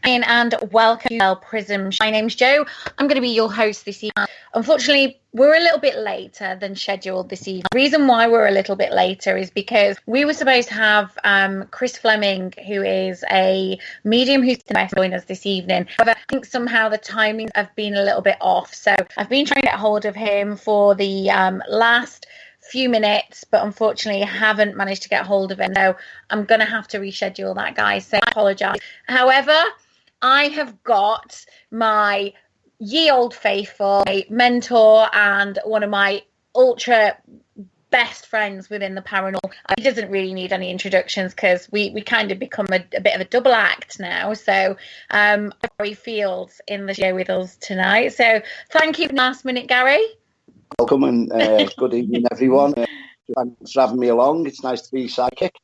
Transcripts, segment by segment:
And welcome to Prism. My name's Jo. I'm going to be your host this evening. Unfortunately, we're a little bit later than scheduled this evening. The reason why we're a little bit later is because we were supposed to have Chris Fleming, who is a medium who's going to join us this evening. However, I think somehow the timings have been a little bit off. So I've been trying to get hold of him for the last few minutes, but unfortunately haven't managed to get hold of him. So I'm going to have to reschedule that, guys. So I apologise. However, I have got my ye old faithful mentor and one of my ultra best friends within the paranormal. He doesn't really need any introductions because we kind of become a bit of a double act now. So Gary Fields in the show with us tonight. So thank you for the last minute, Gary. Welcome and good evening, everyone. Thanks for having me along. It's nice to be psychic.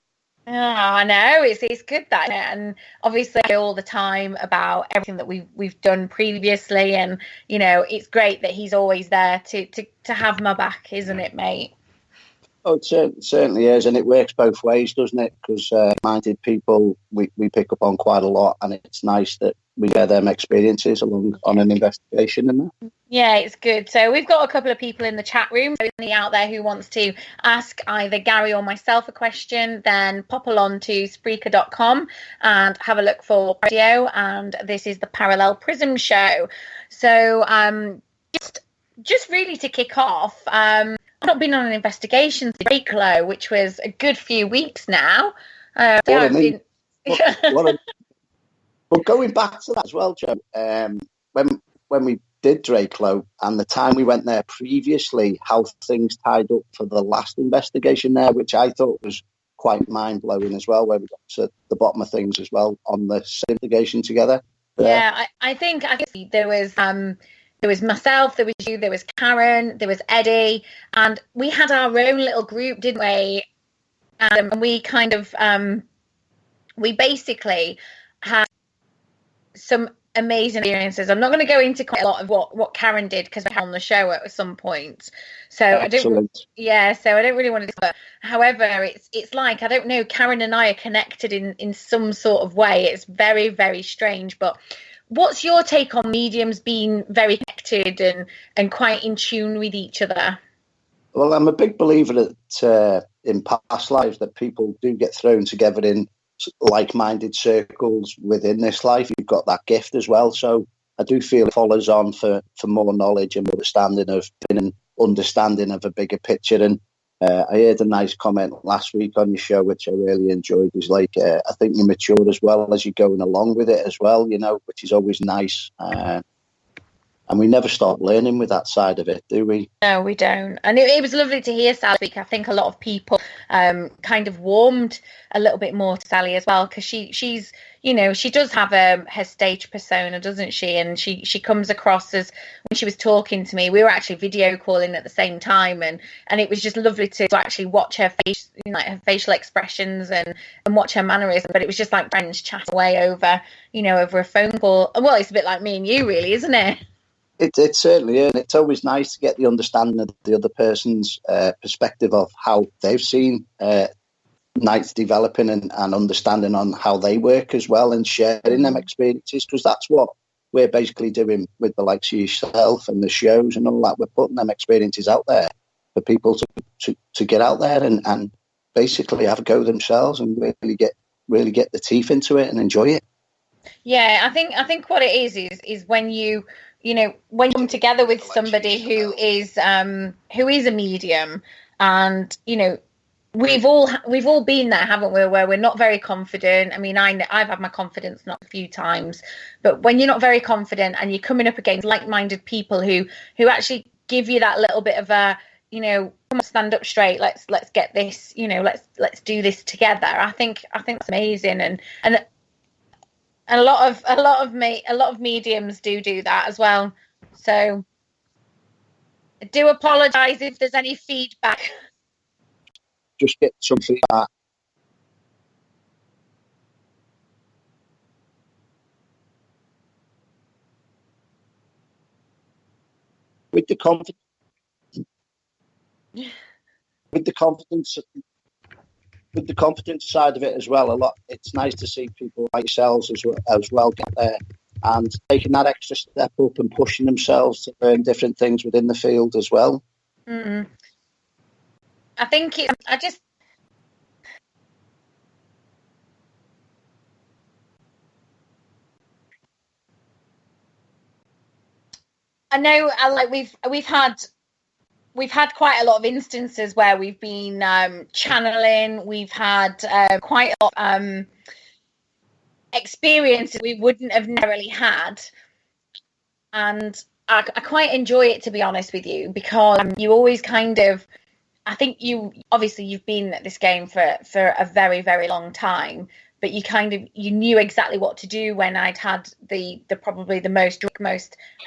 Oh, I know it's good that, and obviously all the time about everything that we've done previously, and it's great that he's always there to have my back, isn't it, mate? Oh, it certainly is, and it works both ways, doesn't it? Because minded people, we pick up on quite a lot, and it's nice that we share them experiences along on an investigation and that. Yeah, it's good. So we've got a couple of people in the chat room. So anybody out there who wants to ask either Gary or myself a question, then pop along to Spreaker.com and have a look for radio. And this is the Parallel Prism show. So just really to kick off, I've not been on an investigation for Drakelow, which was a good few weeks now. But going back to that as well, Joe, when we did Drakelow and the time we went there previously, how things tied up for the last investigation there, which I thought was quite mind-blowing as well, where we got to the bottom of things as well on the investigation together. Yeah, I think there was myself, there was you, there was Karen, there was Eddie, and we had our own little group, didn't we? And we kind of, we basically had some amazing experiences. I'm not going to go into quite a lot of what Karen did because we're on the show at some point. So Excellent. So I don't really want to discuss. However, it's like, I don't know, Karen and I are connected in some sort of way. It's very, very strange. But what's your take on mediums being very connected and quite in tune with each other? Well, I'm a big believer that in past lives that people do get thrown together in like-minded circles within this life. You've got that gift as well. So I do feel it follows on for more knowledge and understanding of a bigger picture. And I heard a nice comment last week on your show, which I really enjoyed. Is like, I think you mature as well as you're going along with it as well, which is always nice. And we never stop learning with that side of it, do we? No, we don't. And it was lovely to hear Sally speak. I think a lot of people kind of warmed a little bit more to Sally as well, because she's, she does have her stage persona, doesn't she? And she comes across as, when she was talking to me, we were actually video calling at the same time, and it was just lovely to actually watch her face, her facial expressions and watch her mannerism. But it was just like friends chat away over a phone call. Well, it's a bit like me and you, really, isn't it? It certainly is. It's always nice to get the understanding of the other person's perspective of how they've seen nights developing and understanding on how they work as well, and sharing them experiences, because that's what we're basically doing with the likes of yourself and the shows and all that. We're putting them experiences out there for people to get out there and basically have a go themselves and really get the teeth into it and enjoy it. Yeah, I think what it is when you when you come together with somebody who is a medium, and we've all been there, haven't we, where we're not very confident. I mean, I've had my confidence knocked a few times, but when you're not very confident and you're coming up against like-minded people who actually give you that little bit of a, come on, stand up straight, let's get this, let's do this together. I think that's amazing, and a lot of mediums do that as well. So I do apologise if there's any feedback. Just get some feedback. With the confidence with the confidence side of it as well, it's nice to see people like yourselves as well get there and taking that extra step up and pushing themselves to learn different things within the field as well. Mm. I think I know like we've had quite a lot of instances where we've been channeling. We've had quite a lot of experiences we wouldn't have necessarily had, and I quite enjoy it, to be honest with you, because you always kind of, I think you've been at this game for a very, very long time, but you knew exactly what to do when I'd had the probably the most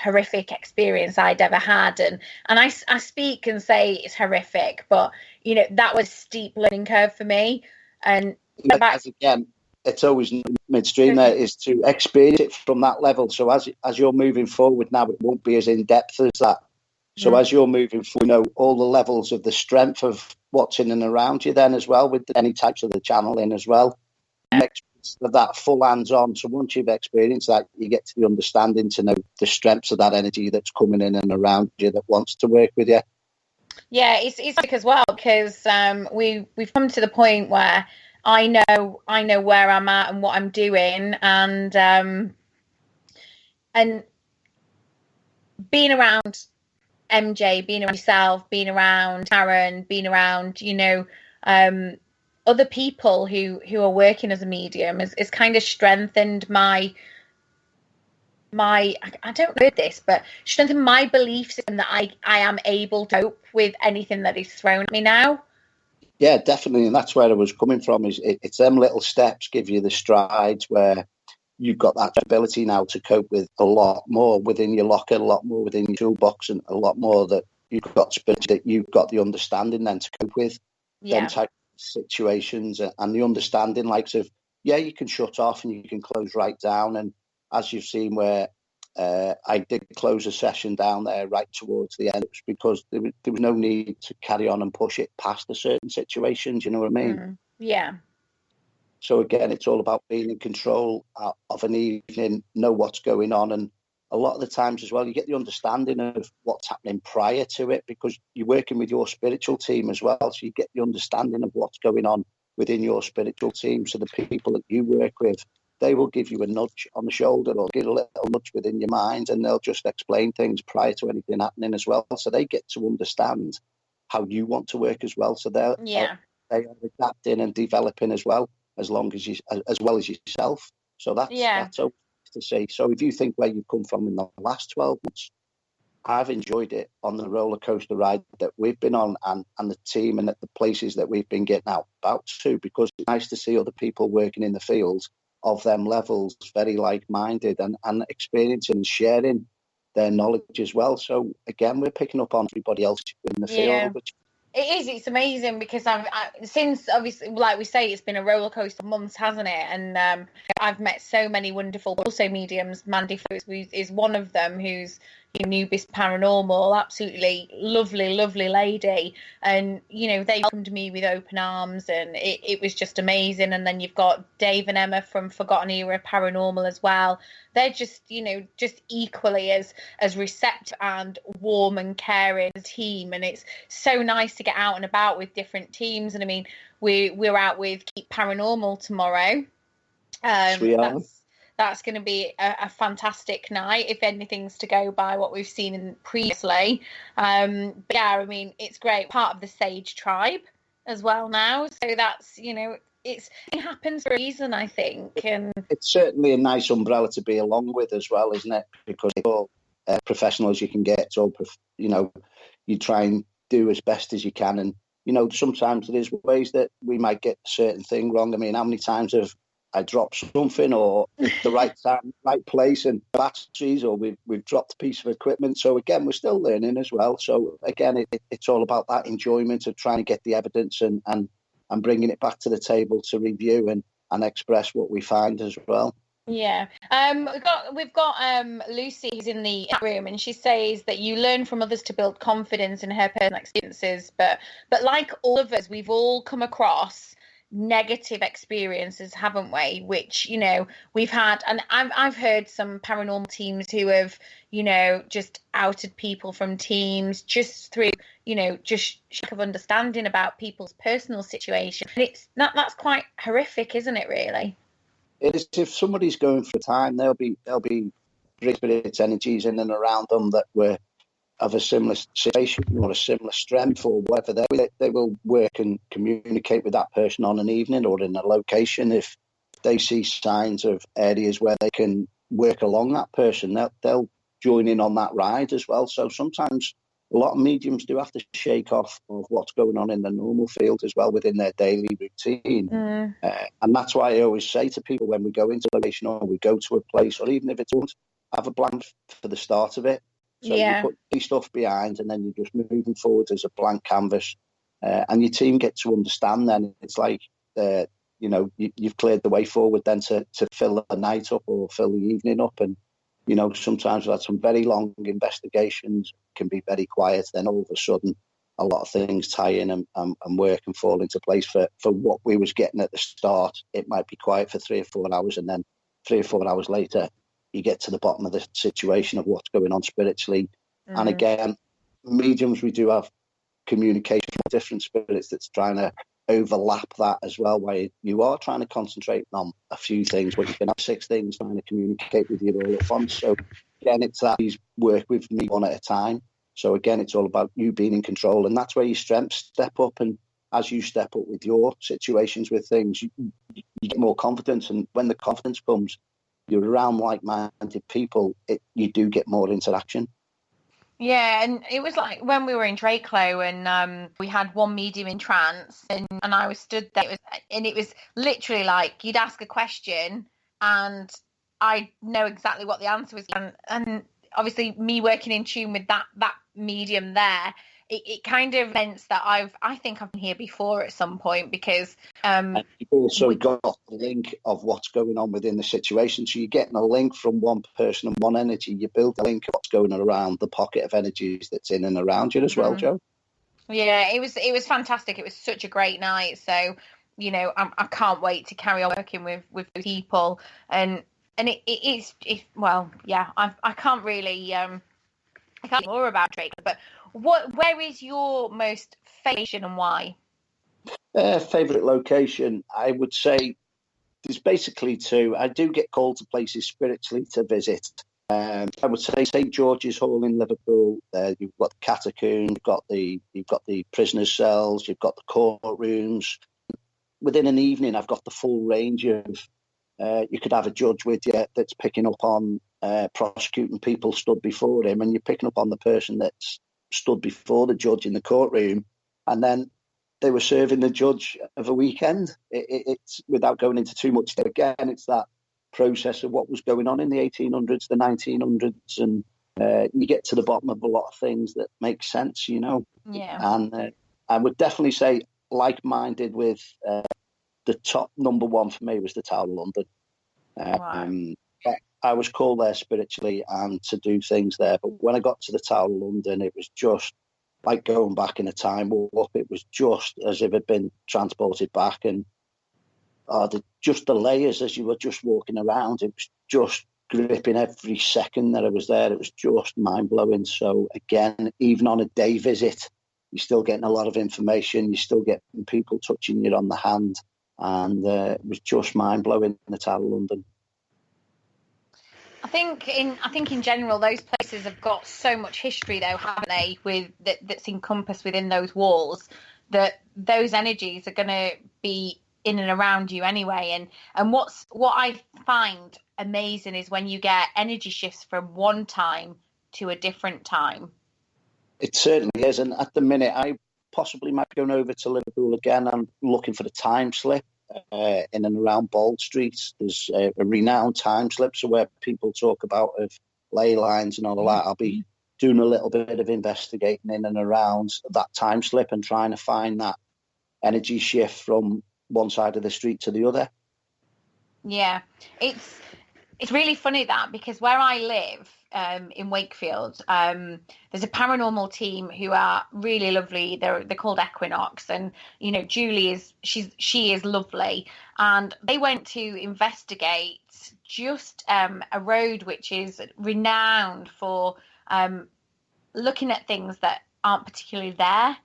horrific experience I'd ever had, and I speak and say it's horrific, but that was a steep learning curve for me. And again, it's always midstream there is to experience it from that level. So as you're moving forward now, it won't be as in depth as that. So as you're moving forward, all the levels of the strength of what's in and around you then as well, with any types of the channeling as well. That full hands-on. So once you've experienced that, you get to the understanding to know the strengths of that energy that's coming in and around you that wants to work with you. Yeah, it's like as well, because we've come to the point where I know where I'm at and what I'm doing, and being around MJ, being around yourself, being around Aaron, being around other people who are working as a medium is kind of strengthened my I don't know this, but strengthened my belief system that I am able to cope with anything that is thrown at me now. Yeah, definitely, and that's where I was coming from. It's them little steps give you the strides where you've got that ability now to cope with a lot more within your locker, a lot more within your toolbox, and a lot more that you've got the understanding then to cope with them type of situations and the understanding likes of, you can shut off and you can close right down. And as you've seen where I did close a session down there right towards the end, it was because there was no need to carry on and push it past a certain situations, you know what I mean? Yeah. So again, it's all about being in control of an evening, know what's going on. And a lot of the times as well, you get the understanding of what's happening prior to it because you're working with your spiritual team as well. So you get the understanding of what's going on within your spiritual team. So the people that you work with, they will give you a nudge on the shoulder or get a little nudge within your mind, and they'll just explain things prior to anything happening as well. So they get to understand how you want to work as well. So they are adapting and developing as well. As well as yourself. So that's okay to see. So if you think where you've come from in the last 12 months, I've enjoyed it on the roller coaster ride that we've been on and the team and at the places that we've been getting out about to, because it's nice to see other people working in the fields of them levels, very like-minded and experiencing and sharing their knowledge as well. So again, we're picking up on everybody else in the field, which it is. It's amazing because since obviously, like we say, it's been a roller coaster of months, hasn't it? And I've met so many wonderful, also mediums. Mandy is one of them, who's Newbist Paranormal, absolutely lovely, lovely lady. And they welcomed me with open arms, and it was just amazing. And then you've got Dave and Emma from Forgotten Era Paranormal as well. They're just just equally as receptive and warm and caring as a team, and it's so nice to get out and about with different teams. And I mean, we're out with Keep Paranormal tomorrow. That's going to be a fantastic night if anything's to go by what we've seen previously. But yeah, I mean, it's great. Part of the Sage tribe as well now, so that's it happens for a reason, I think. And it's certainly a nice umbrella to be along with as well, isn't it? Because it's all professional as you can get. So you try and do as best as you can, and sometimes there is ways that we might get a certain thing wrong. I mean, how many times have I dropped something or at the right time, right place, and batteries, or we've dropped a piece of equipment. So again, we're still learning as well. So again, it's all about that enjoyment of trying to get the evidence and bringing it back to the table to review and express what we find as well. Yeah. We've got Lucy who's in the room, and she says that you learn from others to build confidence in her personal experiences, but like all of us, we've all come across negative experiences, haven't we? Which, you know, we've had, and I've heard some paranormal teams who have, you know, just outed people from teams just through, you know, just lack of understanding about people's personal situation. And that's quite horrific, isn't it, really? It is. If somebody's going through time, there'll be great spirits, energies in and around them that were of a similar situation or a similar strength or whatever. They will work and communicate with that person on an evening or in a location. If they see signs of areas where they can work along that person, they'll join in on that ride as well. So sometimes a lot of mediums do have to shake off of what's going on in the normal field as well within their daily routine. And that's why I always say to people when we go into a location or we go to a place, or even if it's not, have a blank for the start of it. So you put your stuff behind and then you're just moving forward as a blank canvas. And your team get to understand then. It's like, you know, you've cleared the way forward then to fill the night up or fill the evening up. And, you know, sometimes we've had some very long investigations, can be very quiet. Then all of a sudden, a lot of things tie in and work and fall into place for what we was getting at the start. It might be quiet for 3 or 4 hours, and then 3 or 4 hours later, you get to the bottom of the situation of what's going on spiritually. And again, mediums, we do have communication with different spirits that's trying to overlap that as well, where you are trying to concentrate on a few things, but you can have 6 things trying to communicate with you all at once. So again, it's that you work with me one at a time. So again, it's all about you being in control, and that's where your strengths step up. And as you step up with your situations with things, you get more confidence. And when the confidence comes, you're around like-minded people, you do get more interaction. Yeah, and it was like when we were in Drakelow and we had one medium in trance and I was stood there, it was literally like you'd ask a question and I know exactly what the answer was. And obviously me working in tune with that medium there, it kind of meant that I think I've been here before at some point, because and you've also got the link of what's going on within the situation. So you're getting a link from one person and one energy. You build a link of what's going around the pocket of energies that's in and around you as well, Jo. Yeah, it was fantastic. It was such a great night. So, you know, I can't wait to carry on working with people. And it's well, yeah, I can't really I can't more about Drake, but where is your most favourite and why? Favourite location, I would say there's basically 2. I do get called to places spiritually to visit. I would say St George's Hall in Liverpool. You've got the catacomb, you've got the prisoners' cells, you've got the courtrooms. Within an evening, I've got the full range of. You could have a judge with you that's picking up on prosecuting people stood before him, and you're picking up on the person that's stood before the judge in the courtroom, and then they were serving the judge of a weekend. It's without going into too much. Again, it's that process of what was going on in the 1800s, the 1900s, and you get to the bottom of a lot of things that make sense, you know. Yeah. And I would definitely say like-minded with the top number 1 for me was the Tower of London. Right. I was called there spiritually and to do things there, but when I got to the Tower of London, it was just like going back in a time warp. It was just as if it had been transported back, and just the layers as you were just walking around, it was just gripping every second that I was there. It was just mind-blowing. So again, even on a day visit, you're still getting a lot of information. You're still getting people touching you on the hand, and it was just mind-blowing in the Tower of London. I think in general, those places have got so much history, though, haven't they? That's encompassed within those walls, that those energies are going to be in and around you anyway. And what I find amazing is when you get energy shifts from one time to a different time. It certainly is, and at the minute, I possibly might be going over to Liverpool again. I'm looking for the time slip. In and around Bald Street, there's a renowned time slip, so where people talk about of ley lines and all of that. I'll be doing a little bit of investigating in and around that time slip and trying to find that energy shift from one side of the street to the other. Yeah, It's really funny that because where I live in Wakefield, there's a paranormal team who are really lovely. They're called Equinox, and Julie she is lovely, and they went to investigate just a road which is renowned for looking at things that aren't particularly there.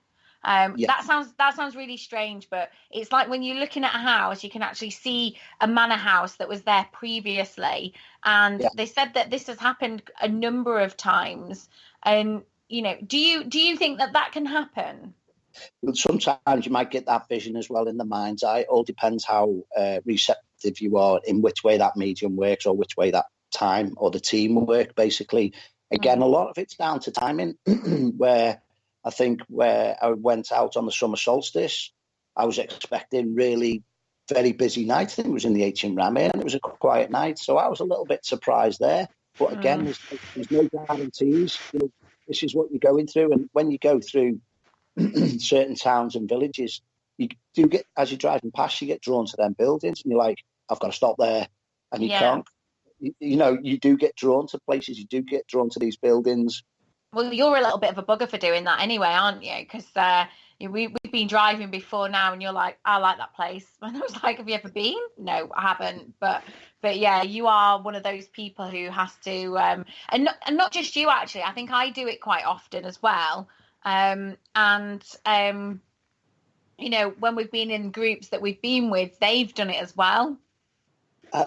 Yeah, That sounds really strange, but it's like when you're looking at a house, you can actually see a manor house that was there previously, and yeah. they said that this has happened a number of times. And do you think that that can happen? Sometimes you might get that vision as well in the mind's eye. It all depends how receptive you are in which way that medium works or which way that time or the team will work, basically. Again, Mm. a lot of it's down to timing, where I think where I went out on the summer solstice, I was expecting really very busy night. I think it was in the ancient Rami, and it was a quiet night. So I was a little bit surprised there. But again, Mm. there's no guarantees. This is what you're going through. And when you go through certain towns and villages, you do get, as you're driving past, you get drawn to them buildings, and you're like, I've got to stop there, and you Yeah. can't. You do get drawn to places. You do get drawn to these buildings. Well, you're a little bit of a bugger for doing that anyway, aren't you? Because we've been driving before now, and you're like, I like that place. And I was like, have you ever been? No, I haven't. But yeah, you are one of those people who has to, and not just you actually. I think I do it quite often as well. And when we've been in groups that we've been with, they've done it as well.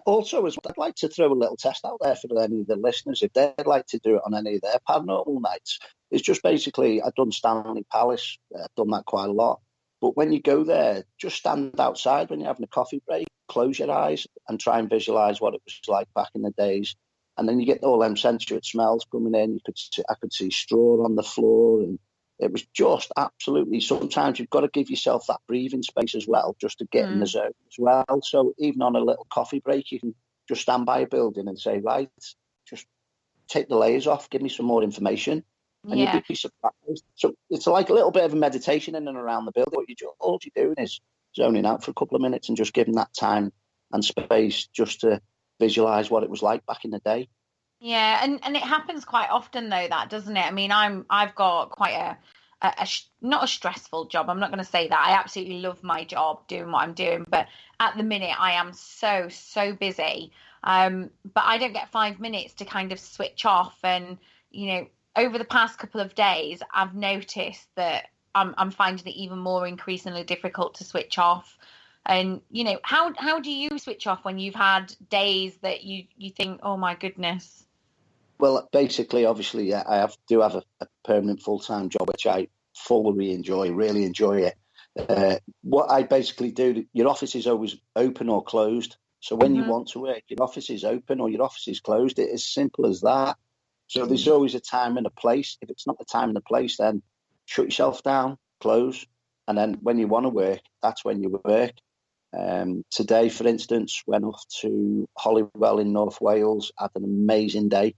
Also, as well, I'd like to throw a little test out there for any of the listeners if they'd like to do it on any of their paranormal nights. It's just basically, I've done Stanley Palace, I've done that quite a lot. But when you go there, just stand outside when you're having a coffee break, close your eyes and try and visualize what it was like back in the days. And then you get all them sensuous smells coming in. I could see straw on the floor, and it was just absolutely. Sometimes you've got to give yourself that breathing space as well, just to get in the Mm. zone as well. So even on a little coffee break, you can just stand by a building and say, right, just take the layers off, give me some more information, and you'd Yeah. be surprised. So it's like a little bit of a meditation in and around the building. All you're doing is zoning out for a couple of minutes and just giving that time and space just to visualize what it was like back in the day. Yeah, and it happens quite often though, that doesn't it? I mean, I've got quite not a stressful job. I'm not going to say that. I absolutely love my job, doing what I'm doing, but at the minute I am so busy. But I don't get 5 minutes to kind of switch off. And over the past couple of days, I've noticed that I'm finding it even more increasingly difficult to switch off. And how do you switch off when you've had days that you think, oh my goodness? Well, basically, obviously, yeah, do have a permanent full time job, which I fully enjoy, really enjoy it. What I basically do, your office is always open or closed. So when you Hmm. want to work, your office is open or your office is closed. It's as simple as that. So there's always a time and a place. If it's not the time and the place, then shut yourself down, close, and then when you want to work, that's when you work. Today, for instance, went off to Holywell in North Wales, had an amazing day.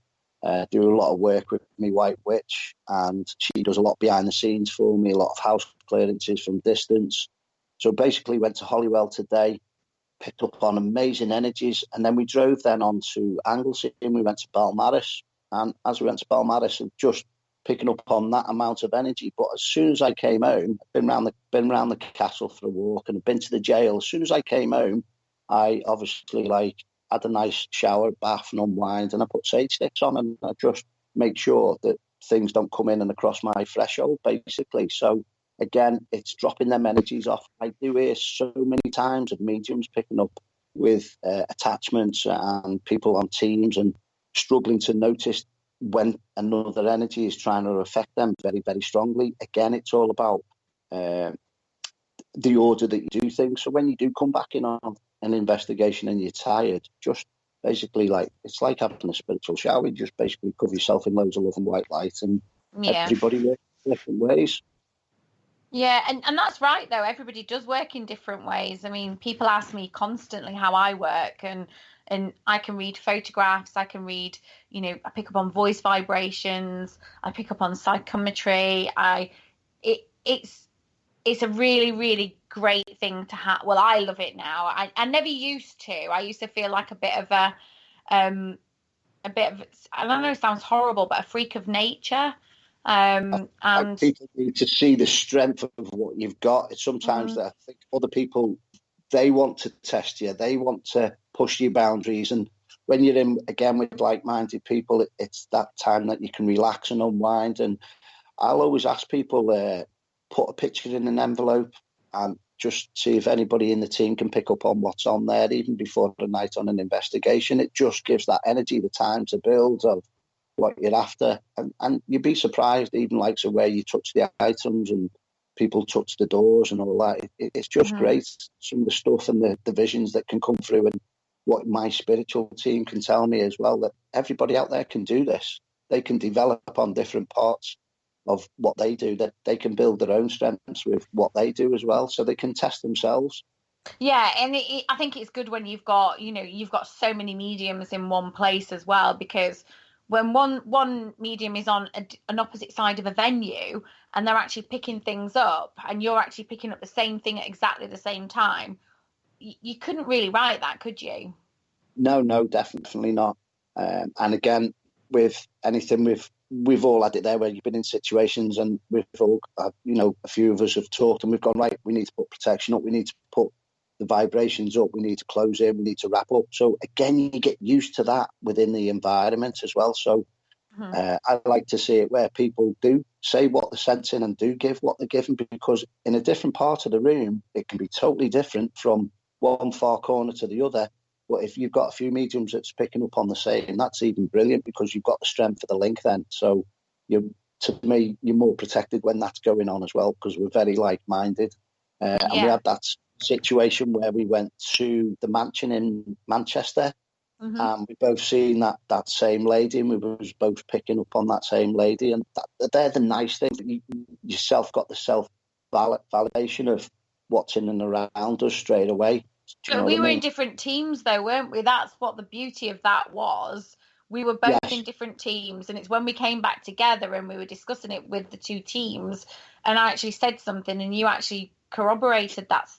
Do a lot of work with me White Witch, and she does a lot behind the scenes for me, a lot of house clearances from distance. So basically went to Holywell today, picked up on amazing energies, and then we drove then on to Anglesey, and we went to Balmaris. And as we went to Balmaris, and just picking up on that amount of energy. But as soon as I came home, been round the castle for a walk, and I've been to the jail. As soon as I came home, I obviously had a nice shower, bath, and unwind, and I put sage sticks on, and I just make sure that things don't come in and across my threshold, basically. So again, it's dropping them energies off. I do hear so many times of mediums picking up with attachments and people on teams and struggling to notice when another energy is trying to affect them very, very strongly. Again, it's all about the order that you do things. So when you do come back in on an investigation and you're tired, just basically it's like having a spiritual shower. You just basically cover yourself in loads of love and white light, and Yeah. everybody works in different ways. Yeah, and that's right though. Everybody does work in different ways. I mean, people ask me constantly how I work, and I can read photographs, I can read, I pick up on voice vibrations, I pick up on psychometry. It's a really, really great thing to have. Well, I love it now. I never used to. I used to feel like a bit of a bit of, I don't know, it sounds horrible, but a freak of nature. Like, And people need to see the strength of what you've got. It's sometimes that I think other people, they want to test you, they want to push your boundaries, and when you're in again with like-minded people, it's that time that you can relax and unwind. And I'll always ask people, put a picture in an envelope and just see if anybody in the team can pick up on what's on there, even before the night on an investigation. It just gives that energy, the time to build of what you're after. And you'd be surprised, even like so where you touch the items and people touch the doors and all that. It's just great, some of the stuff and the visions that can come through, and what my spiritual team can tell me as well, that everybody out there can do this. They can develop on different parts of what they do, that they can build their own strengths with what they do as well, so they can test themselves. yeah, and I think it's good when you've got, you've got so many mediums in one place as well, because when one medium is on an opposite side of a venue and they're actually picking things up and you're actually picking up the same thing at exactly the same time, you couldn't really write that, could you? No, definitely not. And again, with anything, we've all had it there where you've been in situations, and we've all, a few of us have talked, and we've gone, right, we need to put protection up, we need to put the vibrations up, we need to close in, we need to wrap up. So again, you get used to that within the environment as well. So I like to see it where people do say what they're sensing and do give what they're given, because in a different part of the room, it can be totally different from one far corner to the other. But if you've got a few mediums that's picking up on the same, that's even brilliant, because you've got the strength of the link then. So to me, you're more protected when that's going on as well, because we're very like-minded. And we had that situation where we went to the mansion in Manchester, and we both seen that same lady, and we was both picking up on that same lady. And they're the nice things. You yourself got the self-validation of what's in and around us straight away. But we were in different teams, though, weren't we? That's what the beauty of that was. We were both in different teams, and it's when we came back together and we were discussing it with the two teams, and I actually said something, and you actually corroborated that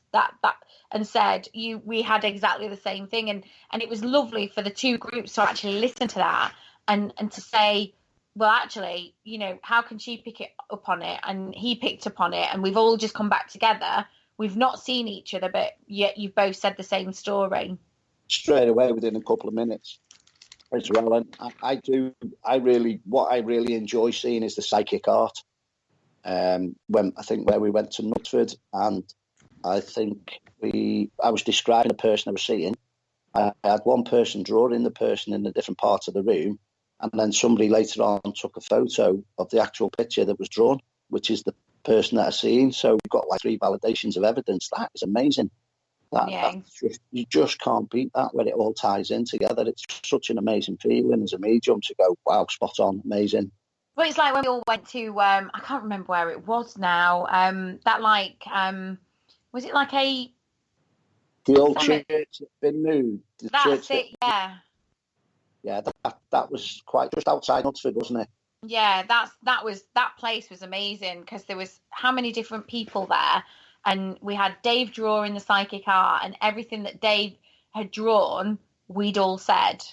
and said we had exactly the same thing, and it was lovely for the two groups to actually listen to that and to say, well, actually, how can she pick it up on it, and he picked up on it, and we've all just come back together. We've not seen each other, but yet you've both said the same story. Straight away within a couple of minutes as well. And what I really enjoy seeing is the psychic art. Where we went to Knutsford, and I think I was describing a person I was seeing. I had one person drawing the person in a different part of the room, and then somebody later on took a photo of the actual picture that was drawn, which is the person that I seen. So we've got like 3 validations of evidence. That is amazing. You just can't beat that when it all ties in together. It's such an amazing feeling as a medium to go, wow, spot on, amazing. Well, it's like when we all went to, I can't remember where it was now, was it like the old church that's been moved? That's it, yeah. Yeah, that was quite just outside Knutsford, wasn't it? Yeah, that place was amazing, because there was how many different people there, and we had Dave drawing the psychic art, and everything that Dave had drawn, we'd all said.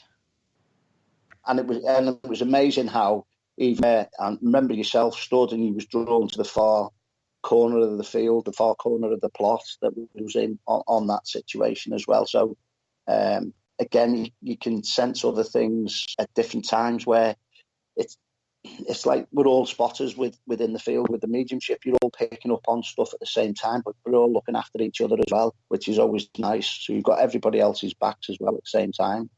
And it was amazing how even and remember yourself stood and you was drawn to the far corner of the field, the far corner of the plot that was in on that situation as well. So again, you can sense other things at different times where it's like we're all spotters within the field with the mediumship. You're all picking up on stuff at the same time, but we're all looking after each other as well, which is always nice. So you've got everybody else's backs as well at the same time.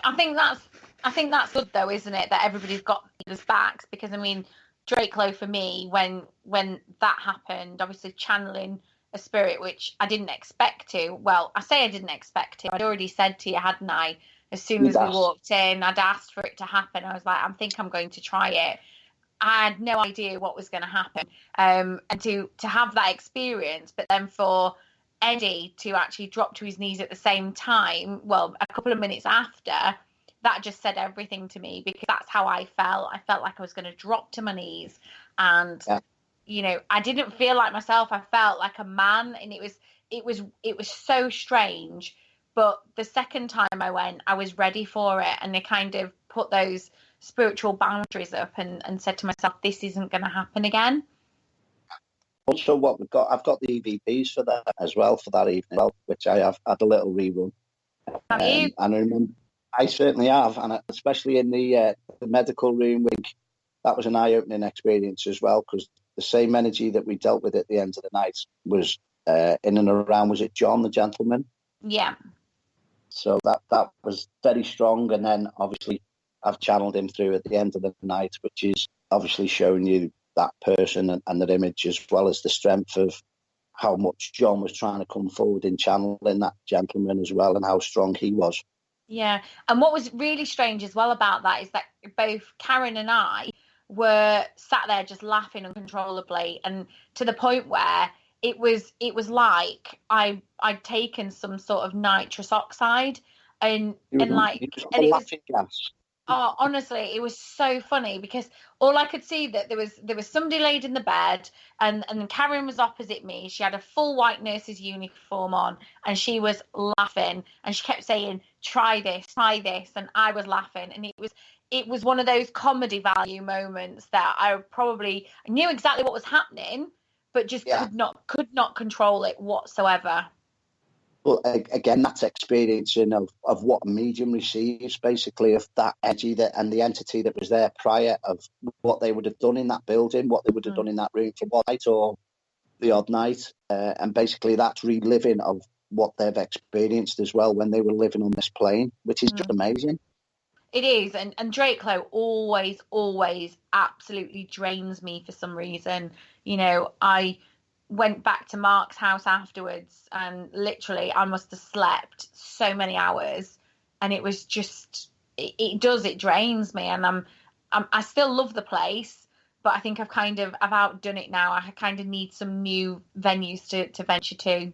I think that's good though, isn't it? That everybody's got each backs, because I mean, Drakelow for me, when that happened, obviously channeling a spirit, which I didn't expect to. Well, I say I didn't expect to. I'd already said to you, hadn't I? As soon as we walked in, I'd asked for it to happen. I was like, I think I'm going to try it. I had no idea what was going to happen. And to have that experience, but then for Eddie to actually drop to his knees at the same time, well, a couple of minutes after, that just said everything to me, because that's how I felt. I felt like I was going to drop to my knees, and I didn't feel like myself. I felt like a man, and it was so strange But the second time I went, I was ready for it, and I kind of put those spiritual boundaries up and said to myself, this isn't going to happen again. Also, what I've got the EVPs for that as well, for that evening, which I have had a little rerun. Have you? And I remember, I certainly have, and especially in the medical room week, that was an eye-opening experience as well, because the same energy that we dealt with at the end of the night was in and around, was it John, the gentleman? Yeah. So that was very strong, and then obviously I've channeled him through at the end of the night, which is obviously showing you that person and their image, as well as the strength of how much John was trying to come forward in channeling that gentleman as well, and how strong he was. Yeah. And what was really strange as well about that is that both Karen and I were sat there just laughing uncontrollably, and to the point where it was like I'd taken some sort of nitrous oxide and like, and it was laughing gas. Oh, honestly, it was so funny because all I could see that there was somebody laid in the bed, and Karen was opposite me. She had a full white nurse's uniform on, and she was laughing, and she kept saying, try this, and I was laughing, and it was one of those comedy value moments that I knew exactly what was happening, but just could not control it whatsoever. Well, again, that's experiencing of what a medium receives, basically, of that energy and the entity that was there prior, of what they would have done in that building, what they would have done in that room for one night or the odd night. And basically that's reliving of what they've experienced as well when they were living on this plane, which is just amazing. It is. And Drakelow always absolutely drains me for some reason. You know, I went back to Mark's house afterwards, and literally I must have slept so many hours, and it was just it drains me, and I still love the place, but I think I've outdone it now. I kind of need some new venues to venture to.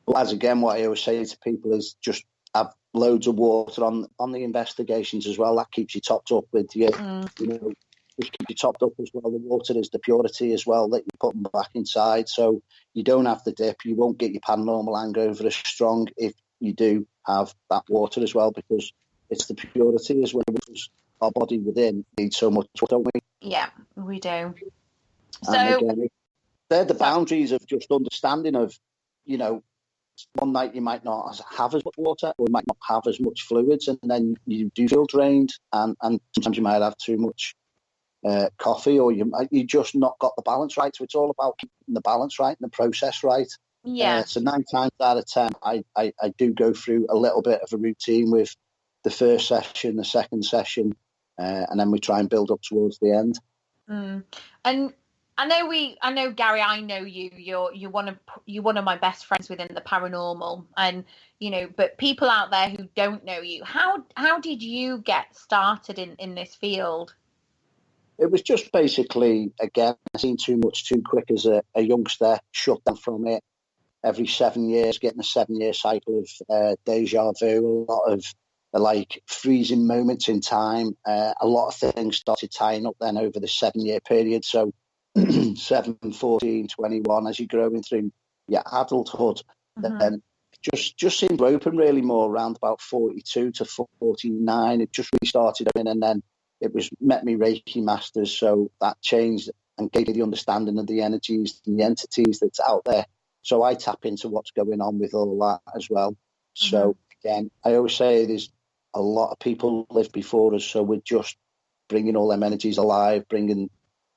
Well, as again, what I always say to people is just have loads of water on the investigations as well. That keeps you topped up with you know, just keep you topped up as well. The water is the purity as well that you put them back inside, so you don't have the dip. You won't get your paranormal hangover as strong if you do have that water as well, because it's the purity as well. Our body within needs so much, don't we? Yeah, we do. So again, they're the boundaries of just understanding of, you know, one night you might not have as much water, or you might not have as much fluids, and then you do feel drained, and sometimes you might have too much coffee, or you just not got the balance right. So it's all about keeping the balance right and the process right. Yeah. So 9 times out of 10, I do go through a little bit of a routine with the first session, the second session, and then we try and build up towards the end. And I know Gary, I know you. You're one of my best friends within the paranormal, and you know, but people out there who don't know you, how did you get started in this field? It was just basically, again, seen too much too quick as a youngster, shut down from it. Every 7 years, getting a 7-year cycle of deja vu, a lot of like freezing moments in time. A lot of things started tying up then over the 7-year period. So 7, 14, 21, as you're growing through your adulthood, then just seemed open really more around about 42 to 49. It just really started in, and then it was met me Reiki masters, so that changed and gave me the understanding of the energies and the entities that's out there. So I tap into what's going on with all that as well. So again, I always say there's a lot of people lived before us, so we're just bringing all them energies alive, bringing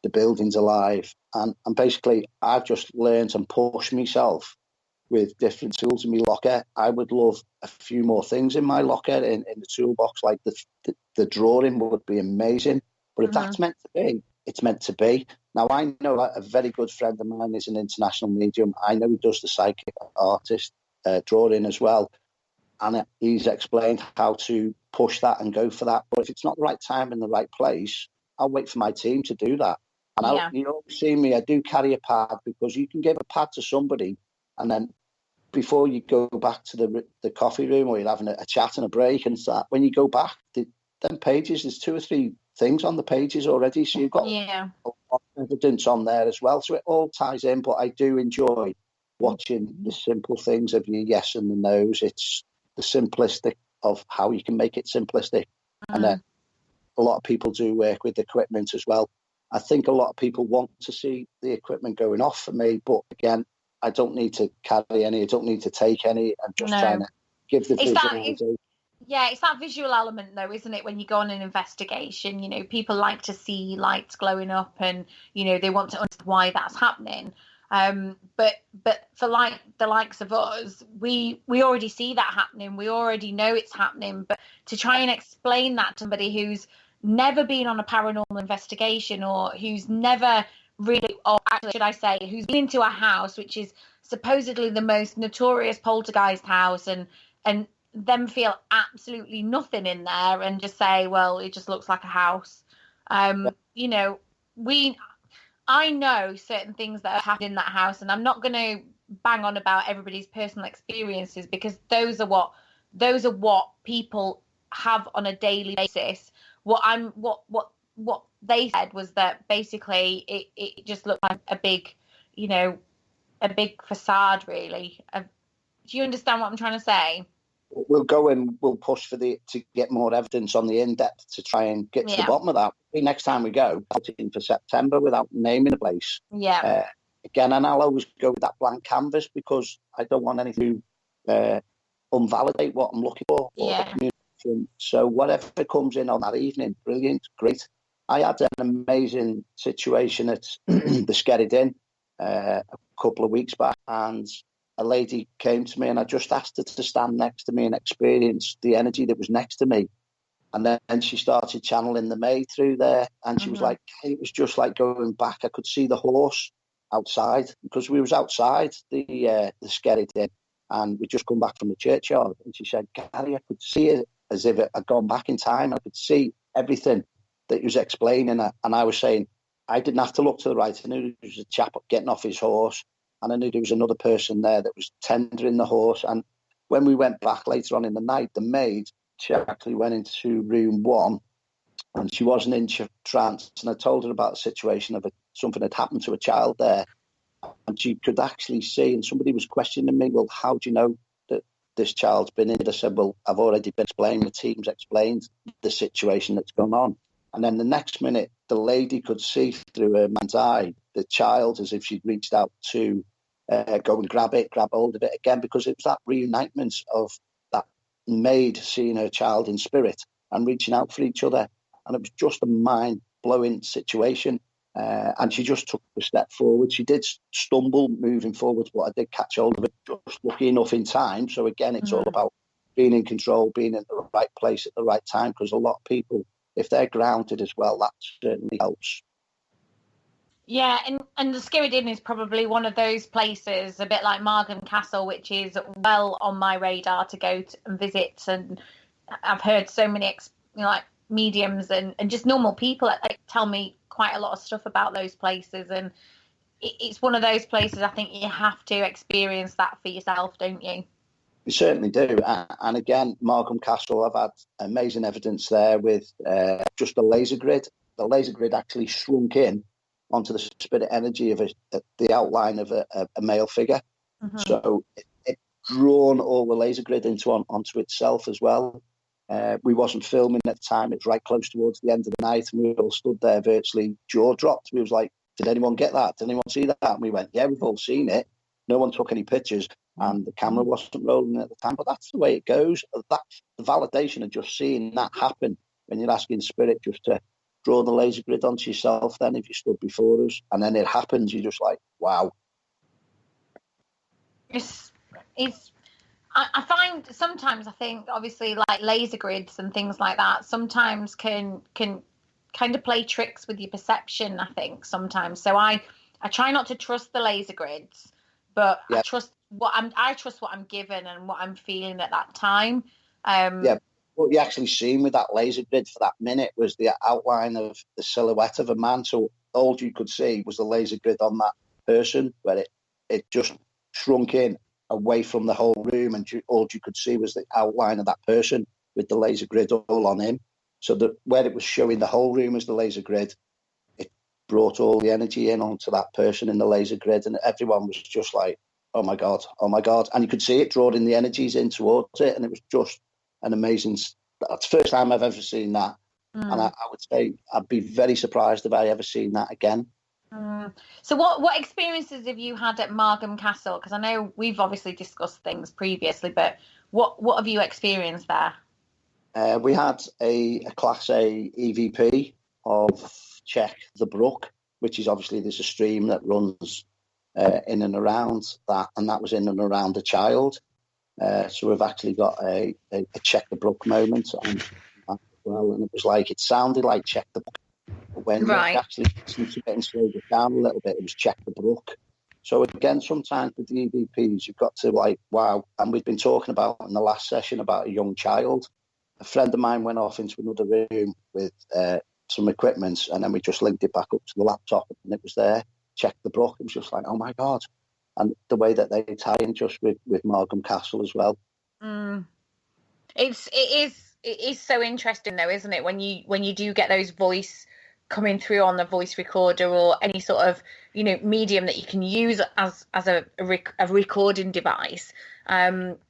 the buildings alive, and basically I've just learned and pushed myself with different tools in my locker. I would love a few more things in my locker in the toolbox, like the drawing would be amazing. But if that's meant to be, it's meant to be. Now, I know a very good friend of mine is an international medium. I know he does the psychic artist drawing as well. And he's explained how to push that and go for that. But if it's not the right time and the right place, I'll wait for my team to do that. And you always see me, I do carry a pad, because you can give a pad to somebody, and then before you go back to the coffee room, or you're having a chat and a break and that, when you go back, them pages, there's 2 or 3 things on the pages already, so you've got a lot of evidence on there as well. So it all ties in, but I do enjoy watching the simple things of your yes and the no's. the simplistic of how you can make it simplistic. And then a lot of people do work with equipment as well. I think a lot of people want to see the equipment going off for me, but again, I don't need to carry any, I don't need to take any. I'm just trying to give the visualization. Yeah, it's that visual element though, isn't it? When you go on an investigation, you know, people like to see lights glowing up and, you know, they want to understand why that's happening. But for like the likes of us, we already see that happening. We already know it's happening. But to try and explain that to somebody who's never been on a paranormal investigation, or who's never really, or actually should I say, who's been into a house which is supposedly the most notorious poltergeist house, and them feel absolutely nothing in there and just say, well, it just looks like a house. You know, I know certain things that have happened in that house, and I'm not going to bang on about everybody's personal experiences, because those are what people have on a daily basis. What they said was that basically it just looked like a big facade, really. Do you understand what I'm trying to say? We'll go and we'll push to get more evidence on the in-depth to try and get to the bottom of that. Next time we go, 14th of September, without naming a place. Yeah. Again, and I'll always go with that blank canvas, because I don't want anything to invalidate what I'm looking for. Yeah. So whatever comes in on that evening, brilliant, great. I had an amazing situation at the Skerritt Inn a couple of weeks back, and a lady came to me, and I just asked her to stand next to me and experience the energy that was next to me. And then she started channeling the maid through there, and she was like, it was just like going back. I could see the horse outside, because we was outside the Skerritt Inn, and we'd just come back from the churchyard. And she said, Gary, I could see it as if it had gone back in time. I could see everything that he was explaining. And I was saying, I didn't have to look to the right. I knew there was a chap getting off his horse, and I knew there was another person there that was tendering the horse. And when we went back later on in the night, the maid, she actually went into room 1, and she wasn't in trance. And I told her about the situation of something had happened to a child there. And she could actually see, and somebody was questioning me, well, how do you know that this child's been in it? I said, well, I've already been explaining, the team's explained the situation that's gone on. And then the next minute, the lady could see through her mind's eye the child, as if she'd reached out to go and grab hold of it again, because it was that reunitement of that maid seeing her child in spirit and reaching out for each other. And it was just a mind-blowing situation. And she just took a step forward. She did stumble moving forward, but I did catch hold of it just lucky enough in time. So again, it's all about being in control, being in the right place at the right time, because a lot of people, if they're grounded as well, that certainly helps. Yeah, and the Skerritt Inn is probably one of those places, a bit like Margam Castle, which is well on my radar to go and visit. And I've heard so many like mediums and just normal people that tell me quite a lot of stuff about those places. And it's one of those places I think you have to experience that for yourself, don't you? You certainly do. And again, Margam Castle, I've had amazing evidence there with just the laser grid. The laser grid actually shrunk in onto the spirit energy of the outline of a male figure. So it drawn all the laser grid onto itself as well. We wasn't filming at the time. It was right close towards the end of the night, and we all stood there virtually jaw dropped. We was like, did anyone get that? Did anyone see that? And we went, yeah, we've all seen it. No one took any pictures, and the camera wasn't rolling at the time. But that's the way it goes. That's the validation of just seeing that happen when you're asking spirit just to draw the laser grid onto yourself. Then if you stood before us and then it happens, you're just like, wow. I find sometimes, I think obviously like laser grids and things like that sometimes can kind of play tricks with your perception, I think sometimes. So I try not to trust the laser grids, but I trust what I'm given and what I'm feeling at that time. What you actually seen with that laser grid for that minute was the outline of the silhouette of a man. So all you could see was the laser grid on that person, where it just shrunk in away from the whole room, and all you could see was the outline of that person with the laser grid all on him. So that where it was showing the whole room as the laser grid, it brought all the energy in onto that person in the laser grid, and everyone was just like, oh my God, oh my God. And you could see it drawing the energies in towards it. And it was just an amazing, that's the first time I've ever seen that. And I would say I'd be very surprised if I ever seen that again. So what experiences have you had at Margam Castle? Because I know we've obviously discussed things previously, but what have you experienced there? We had a Class A EVP of Check the Brook, which is obviously there's a stream that runs in and around that, and that was in and around a child. So we've actually got a Check the Brook moment on that as well, and it sounded like Check the Brook. When you actually listened to it and slowed it down a little bit, it was Check the Brook. So again, sometimes with the EVPs, you've got to wow. And we've been talking about in the last session about a young child. A friend of mine went off into another room with some equipment, and then we just linked it back up to the laptop, and it was there. Check the Brook. It was just like, oh my God. And the way that they tie in just with Margam Castle as well. It is so interesting though, isn't it? When you do get those voice coming through on the voice recorder or any sort of medium that you can use as a recording device.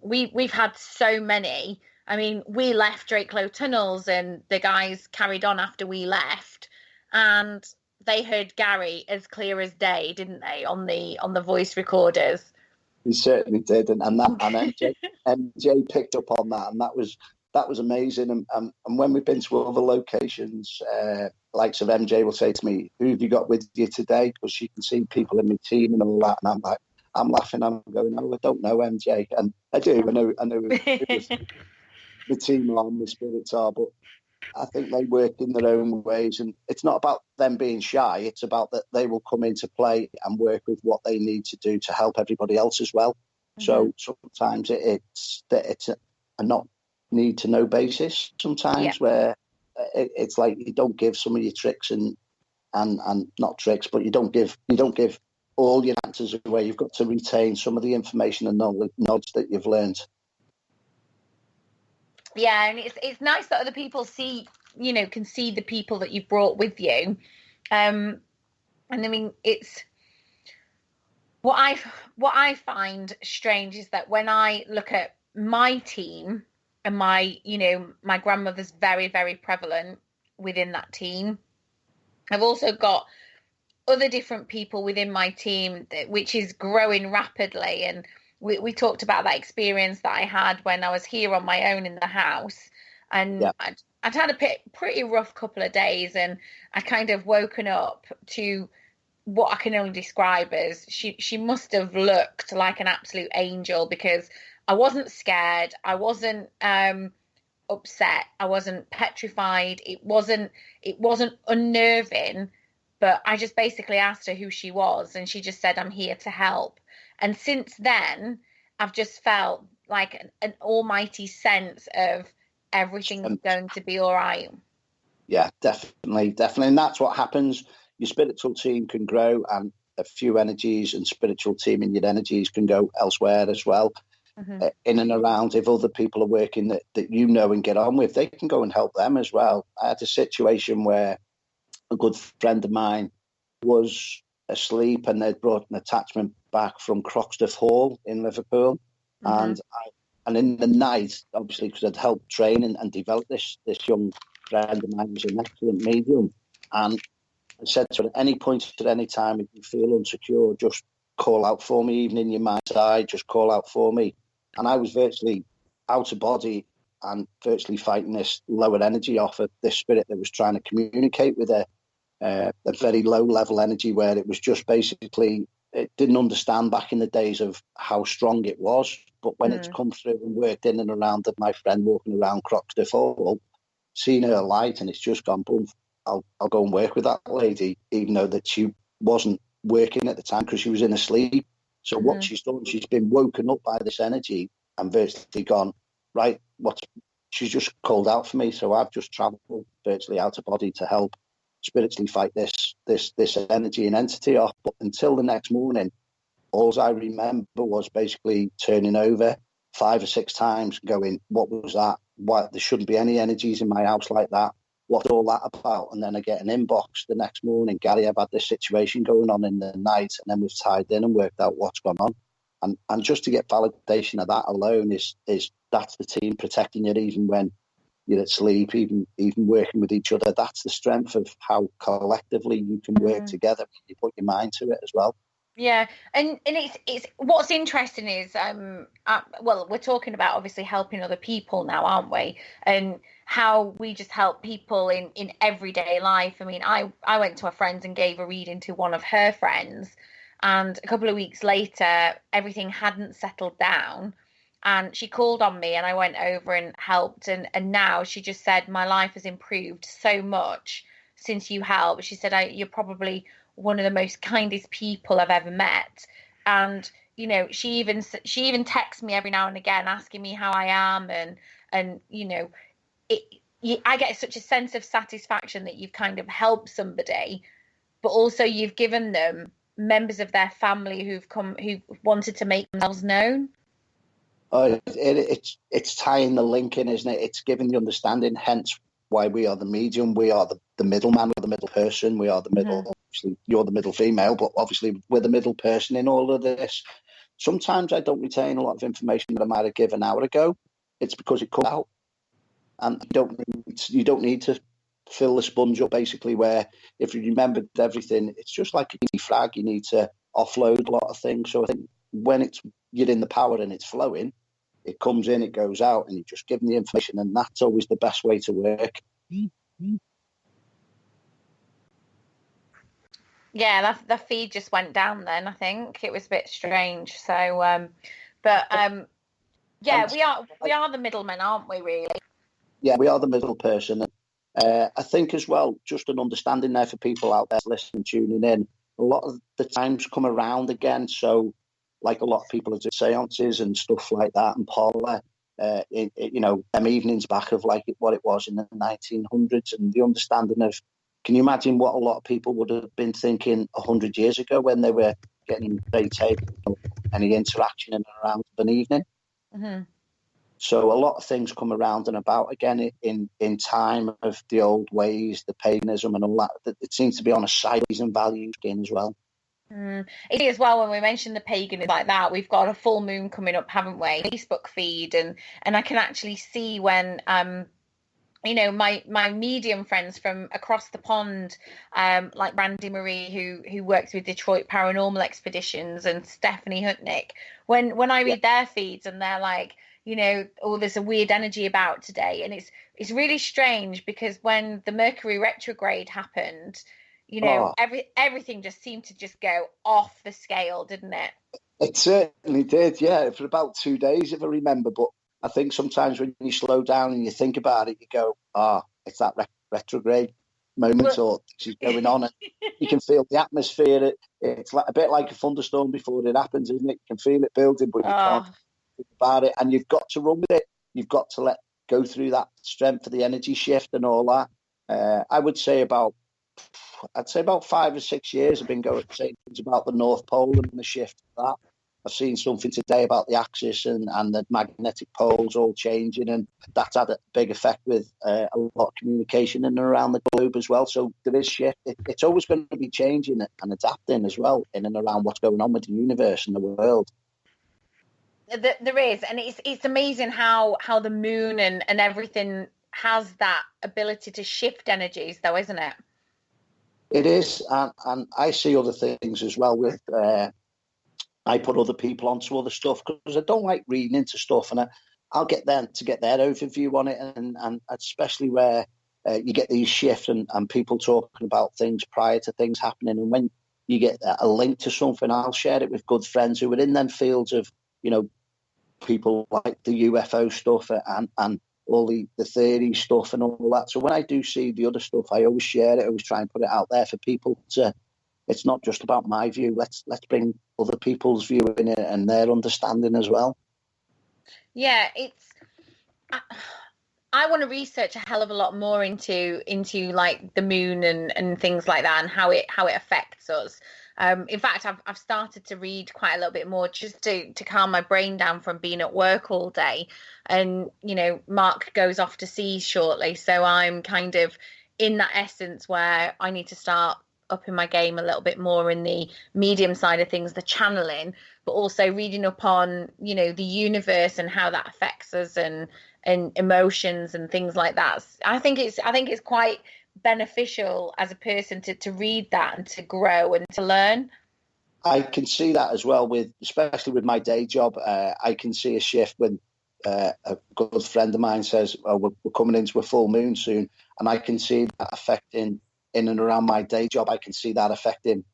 We've had so many. I mean, we left Drakelow Tunnels and the guys carried on after we left, and they heard Gary as clear as day, didn't they, on the voice recorders? He certainly did, and MJ picked up on that, and that was amazing. And when we've been to other locations, likes of MJ will say to me, "Who have you got with you today?" Because she can see people in my team and all that, and I'm laughing, I'm going, "Oh, I don't know MJ," and I do, I know the team are and the spirits are, but I think they work in their own ways, and it's not about them being shy. It's about that they will come into play and work with what they need to do to help everybody else as well. So sometimes it's a not need to know basis. Sometimes where it's like you don't give some of your tricks and not tricks, but you don't give all your answers away. You've got to retain some of the information and knowledge that you've learned. Yeah, and it's nice that other people can see the people that you've brought with you. And I mean, it's what I find strange is that when I look at my team and my grandmother's very, very prevalent within that team. I've also got other different people within my team, which is growing rapidly. And we talked about that experience that I had when I was here on my own in the house. And I'd had a pretty rough couple of days, and I kind of woken up to what I can only describe as she must have looked like an absolute angel, because I wasn't scared. I wasn't upset. I wasn't petrified. It wasn't unnerving, but I just basically asked her who she was, and she just said, "I'm here to help." And since then, I've just felt like an almighty sense of everything's going to be all right. Yeah, definitely. And that's what happens. Your spiritual team can grow, and a few energies and spiritual team in your energies can go elsewhere as well. In and around, if other people are working that and get on with, they can go and help them as well. I had a situation where a good friend of mine was asleep, and they'd brought an attachment back from Croxteth Hall in Liverpool. And in the night, obviously, because I'd helped train and develop this young friend of mine, who's an excellent medium. And I said to her, at any point, at any time, if you feel insecure, just call out for me, even in your mind's eye, just call out for me. And I was virtually out of body and virtually fighting this lower energy off of this spirit that was trying to communicate with a very low level energy, where it was just basically, it didn't understand back in the days of how strong it was. But when it's come through and worked in and around my friend walking around Croxteth Hall, seen her light, and it's just gone, boom, I'll go and work with that lady, even though that she wasn't working at the time because she was in a sleep. So what she's done, she's been woken up by this energy and virtually gone, right, she's just called out for me. So I've just travelled virtually out of body to help spiritually fight this energy and entity off. But until the next morning, all I remember was basically turning over 5 or 6 times, going, what was that? Why there shouldn't be any energies in my house like that? What's all that about? And then I get an inbox the next morning, Gary, I've had this situation going on in the night, and then we've tied in and worked out what's gone on. And just to get validation of that alone is that's the team protecting you even when you're asleep, even working with each other. That's the strength of how collectively you can work together. You put your mind to it as well. Yeah, and it's what's interesting is well, we're talking about obviously helping other people now, aren't we? And how we just help people in everyday life. I mean, I went to a friend and gave a reading to one of her friends, and a couple of weeks later, everything hadn't settled down, and she called on me, and I went over and helped, and now she just said my life has improved so much since you helped. She said, you're probably one of the most kindest people I've ever met. And you know, she even texts me every now and again asking me how I am, and you know, I get such a sense of satisfaction that you've kind of helped somebody, but also you've given them members of their family who wanted to make themselves known. It's tying the link in, isn't it? It's giving the understanding, hence why we are the medium. We are the middleman, we're the middle person, we are the middle. Obviously, you're the middle female, but obviously we're the middle person in all of this. Sometimes I don't retain a lot of information that I might have given an hour ago. It's because it comes out. And you don't need to fill the sponge up, basically, where if you remembered everything, it's just like a frag. You need to offload a lot of things. So I think when you're in the power and it's flowing, it comes in, it goes out, and you just give them the information, and that's always the best way to work. Yeah, the feed just went down then. I think it was a bit strange. So, yeah, we are the middlemen, aren't we? Really? Yeah, we are the middle person. I think as well, just an understanding there for people out there listening, tuning in. A lot of the times come around again. So, like a lot of people do seances and stuff like that, and Paula, you know, them evenings back of like what it was in the 1900s, and the understanding of, can you imagine what a lot of people would have been thinking 100 years ago when they were getting very table, any interaction in and around an evening? Mm-hmm. So a lot of things come around and about again in time of the old ways, the paganism and all that. It seems to be on a size and value again as well. It is, well, when we mention the paganism like that, we've got a full moon coming up, haven't we? Facebook feed, and I can actually see when you know, my medium friends from across the pond, like Brandy Marie, who works with Detroit Paranormal Expeditions, and Stephanie Hutnick, when I read their feeds and they're like, you know, oh, there's a weird energy about today, and it's really strange because when the Mercury retrograde happened, you know, everything just seemed to just go off the scale, didn't it? It certainly did, yeah, for about 2 days, if I remember. But I think sometimes when you slow down and you think about it, you go, it's that retrograde moment, or she's going on, and you can feel the atmosphere. It's like a bit like a thunderstorm before it happens, isn't it? You can feel it building, but you can't think about it, and you've got to run with it. You've got to go through that strength of the energy shift and all that. I would say I'd say about 5 or 6 years I've been saying things about the North Pole and the shift of that. I've seen something today about the axis and the magnetic poles all changing, and that's had a big effect with a lot of communication in and around the globe as well. So there is shift. It's always going to be changing and adapting as well in and around what's going on with the universe and the world. There is, and it's amazing how the moon and everything has that ability to shift energies, though, isn't it? It is, and I see other things as well with. I put other people onto other stuff because I don't like reading into stuff, and I'll get them to get their overview on it, and especially where you get these shifts and people talking about things prior to things happening, and when you get a link to something, I'll share it with good friends who are in them fields of, you know, people like the UFO stuff and all the theory stuff and all that. So when I do see the other stuff, I always share it. I always try and put it out there for people to. It's not just about my view. Let's bring other people's view in it and their understanding as well. Yeah, I want to research a hell of a lot more into like the moon and things like that, and how it affects us. In fact, I've started to read quite a little bit more just to calm my brain down from being at work all day. And you know, Mark goes off to sea shortly, so I'm kind of in that essence where I need to start upping my game a little bit more in the medium side of things, the channeling, but also reading up on, you know, the universe and how that affects us and emotions and things like that. I think it's quite beneficial as a person to read that and to grow and to learn. I can see that as well, especially with my day job. I can see a shift when a good friend of mine says, "Oh, we're coming into a full moon soon," and I can see that affecting in and around my day job. I can see that affecting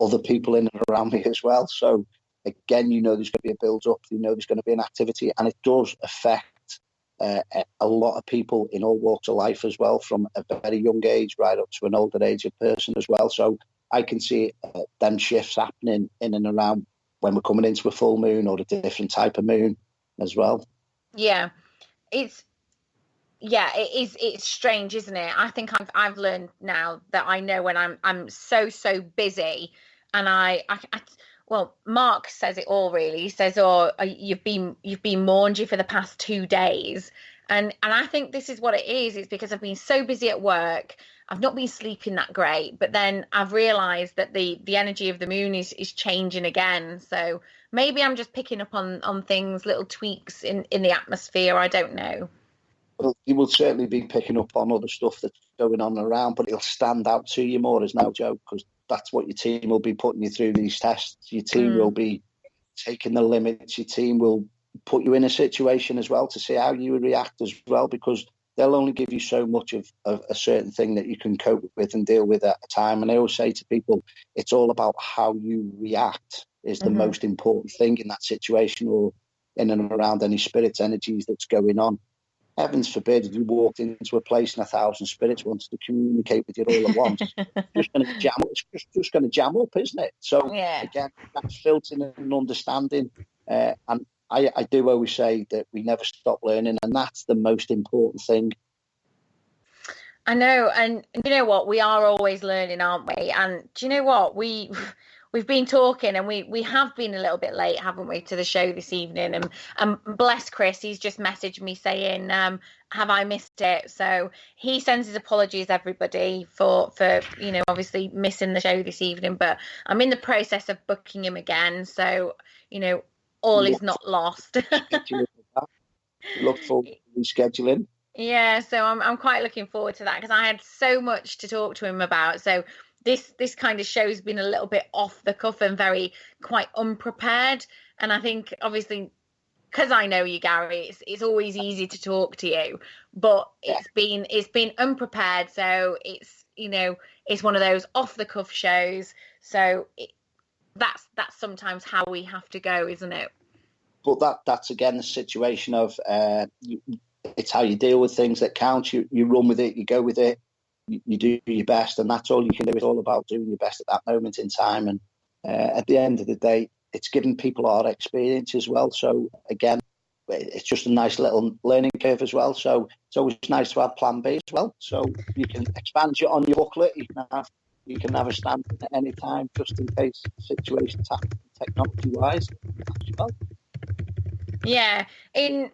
other people in and around me as well. So again, you know, there's going to be a build up. You know, there's going to be an activity, and it does affect a lot of people in all walks of life as well, from a very young age right up to an older age of person as well. So I can see them shifts happening in and around when we're coming into a full moon or a different type of moon as well. Yeah, it's strange, isn't it? I think I've learned now that I know when I'm so busy, and well, Mark says it all really. He says, "Oh, you've been mourned you for the past 2 days," and I think this is what it is. It's because I've been so busy at work. I've not been sleeping that great, but then I've realised that the energy of the moon is changing again. So maybe I'm just picking up on things, little tweaks in the atmosphere. I don't know. Well, you will certainly be picking up on other stuff that's going on around, but it'll stand out to you more as now, Joe, because that's what your team will be putting you through these tests. Your team will be taking the limits. Your team will put you in a situation as well to see how you react as well, because they'll only give you so much of a certain thing that you can cope with and deal with at a time. And I always say to people, it's all about how you react is the most important thing in that situation or in and around any spirits, energies that's going on. Heavens forbid if you walked into a place and 1,000 spirits wanted to communicate with you all at once. It's just going to jam up, isn't it? So again, that's filtering and understanding. And I do always say that we never stop learning, and that's the most important thing. I know, and you know what? We are always learning, aren't we? And do you know what? We've been talking, and we have been a little bit late, haven't we, to the show this evening? And bless Chris, he's just messaged me saying, "Have I missed it?" So he sends his apologies, everybody, for you know, obviously missing the show this evening. But I'm in the process of booking him again, so you know, all is not lost. Look forward to rescheduling. Yeah, so I'm quite looking forward to that because I had so much to talk to him about. So this kind of show's been a little bit off the cuff and quite unprepared. And I think obviously because I know you, Gary, it's always easy to talk to you, but it's been unprepared. So it's, you know, it's one of those off the cuff shows. So that's sometimes how we have to go, isn't it? But that's again the situation of it's how you deal with things that count. You run with it, you go with it, you do your best, and that's all you can do. It's all about doing your best at that moment in time. And at the end of the day, it's giving people our experience as well. So again, it's just a nice little learning curve as well. So it's always nice to have plan B as well. So you can expand on your booklet. You can have a stand at any time just in case situations happen technology wise as well. Yeah, and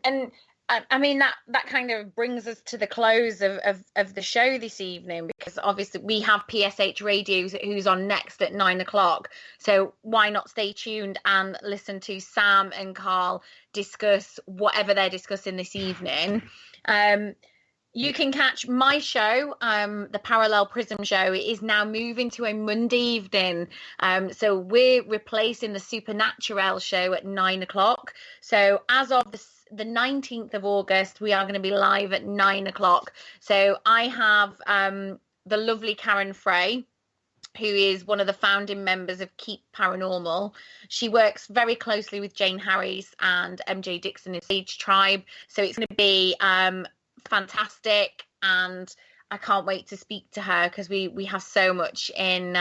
I mean that kind of brings us to the close of the show this evening, because obviously we have PSH Radio who's on next at 9:00. So why not stay tuned and listen to Sam and Carl discuss whatever they're discussing this evening. You can catch my show, the Parallel Prism show. It is now moving to a Monday evening. So we're replacing the Supernatural show at 9:00. So as of the 19th of August, we are going to be live at 9:00. So I have the lovely Karen Frey, who is one of the founding members of Keep Paranormal. She works very closely with Jane Harris and MJ Dixon in Sage Tribe. So it's going to be fantastic, and I can't wait to speak to her because we have so much in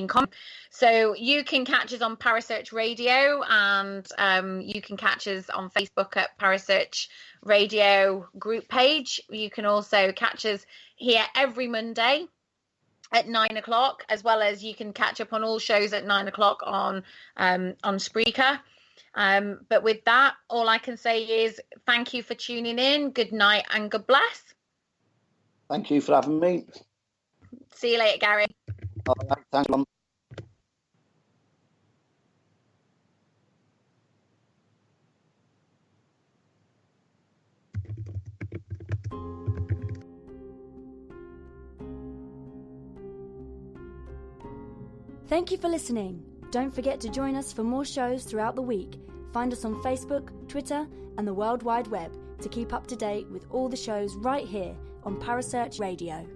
common. So you can catch us on Parasearch Radio, and you can catch us on Facebook at Parasearch Radio group page. You can also catch us here every Monday at 9:00, as well as you can catch up on all shows at 9:00 on Spreaker. But with that, all I can say is thank you for tuning in. Good night and God bless. Thank you for having me. See you later, Gary. All right, thanks, Ron. Thank you for listening. Don't forget to join us for more shows throughout the week. Find us on Facebook, Twitter, and the World Wide Web to keep up to date with all the shows right here on Parasearch Radio.